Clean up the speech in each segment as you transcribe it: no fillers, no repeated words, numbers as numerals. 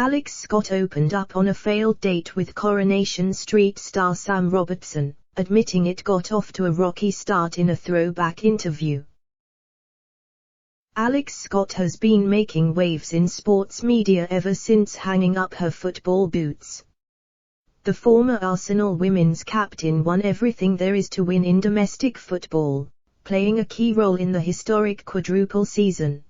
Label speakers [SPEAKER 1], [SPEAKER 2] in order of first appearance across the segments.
[SPEAKER 1] Alex Scott opened up on a failed date with Coronation Street star Sam Robertson, admitting it got off to a rocky start in a throwback interview. Alex Scott has been making waves in sports media ever since hanging up her football boots. The former Arsenal women's captain won everything there is to win in domestic football, playing a key role in the historic quadruple season.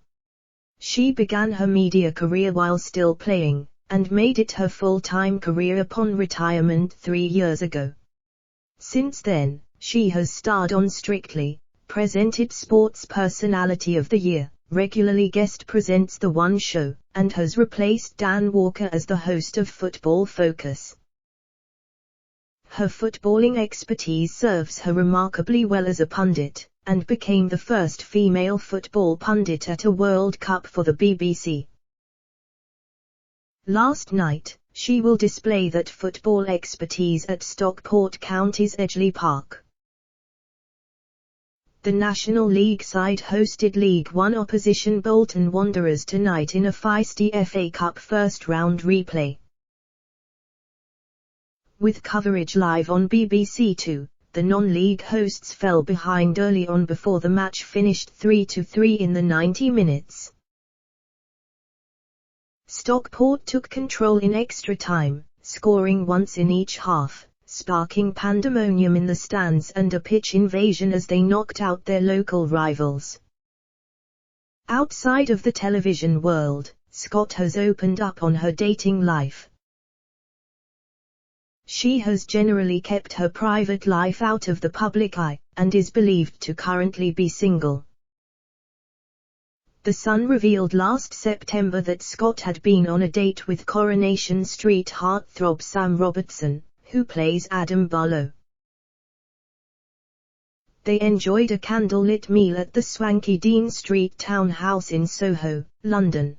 [SPEAKER 1] She began her media career while still playing, and made it her full-time career upon retirement 3 years ago. Since then, she has starred on Strictly, presented Sports Personality of the Year, regularly guest presents The One Show, and has replaced Dan Walker as the host of Football Focus. Her footballing expertise serves her remarkably well as a pundit, and became the first female football pundit at a World Cup for the BBC. Last night, she will display that football expertise at Stockport County's Edgeley Park. The National League side hosted League One opposition Bolton Wanderers tonight in a feisty FA Cup first-round replay. With coverage live on BBC Two, the non-league hosts fell behind early on before the match finished 3-3 in the 90 minutes. Stockport took control in extra time, scoring once in each half, sparking pandemonium in the stands and a pitch invasion as they knocked out their local rivals. Outside of the television world, Scott has opened up on her dating life. She has generally kept her private life out of the public eye, and is believed to currently be single. The Sun revealed last September that Scott had been on a date with Coronation Street heartthrob Sam Robertson, who plays Adam Barlow. They enjoyed a candlelit meal at the swanky Dean Street townhouse in Soho, London.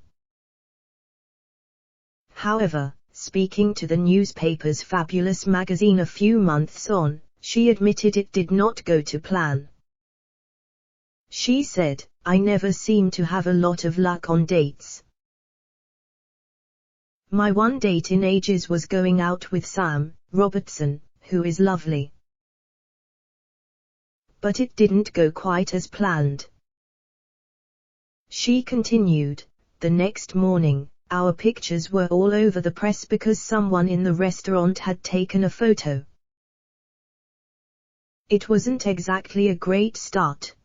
[SPEAKER 1] However, speaking to the newspaper's Fabulous magazine a few months on, she admitted it did not go to plan. She said, "I never seem to have a lot of luck on dates. My one date in ages was going out with Sam Robertson, who is lovely. But it didn't go quite as planned." She continued, "The next morning, our pictures were all over the press because someone in the restaurant had taken a photo. It wasn't exactly a great start."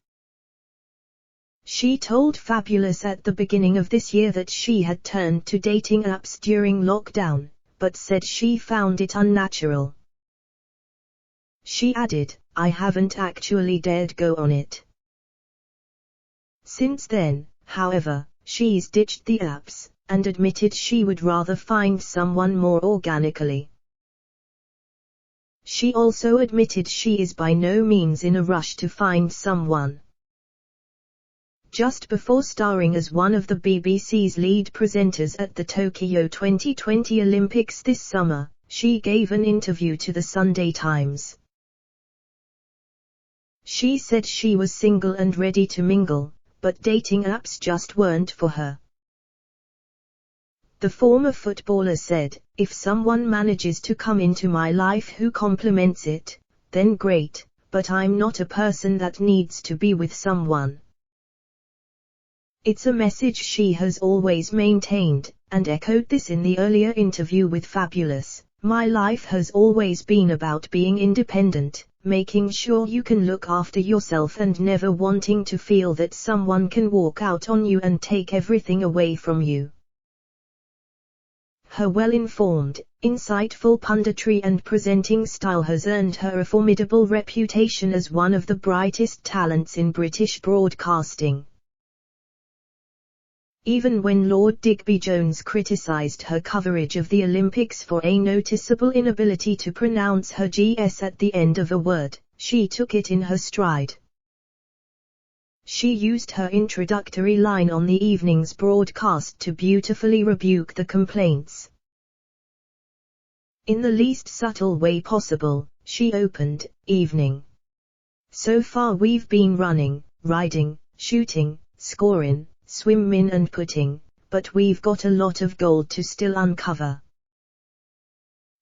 [SPEAKER 1] She told Fabulous at the beginning of this year that she had turned to dating apps during lockdown, but said she found it unnatural. She added, "I haven't actually dared go on it." Since then, however, she's ditched the apps, and admitted she would rather find someone more organically. She also admitted she is by no means in a rush to find someone. Just before starring as one of the BBC's lead presenters at the Tokyo 2020 Olympics this summer, she gave an interview to the Sunday Times. She said she was single and ready to mingle, but dating apps just weren't for her. The former footballer said, "If someone manages to come into my life who complements it, then great, but I'm not a person that needs to be with someone." It's a message she has always maintained, and echoed this in the earlier interview with Fabulous. "My life has always been about being independent, making sure you can look after yourself and never wanting to feel that someone can walk out on you and take everything away from you." Her well-informed, insightful punditry and presenting style has earned her a formidable reputation as one of the brightest talents in British broadcasting. Even when Lord Digby Jones criticised her coverage of the Olympics for a noticeable inability to pronounce her Gs at the end of a word, she took it in her stride. She used her introductory line on the evening's broadcast to beautifully rebuke the complaints. In the least subtle way possible, she opened, "Evening. So far we've been running, riding, shooting, scoring, swimmin' and putting, but we've got a lot of gold to still uncover.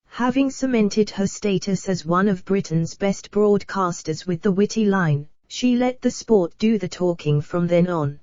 [SPEAKER 1] Having cemented her status as one of Britain's best broadcasters with the witty line, she let the sport do the talking from then on.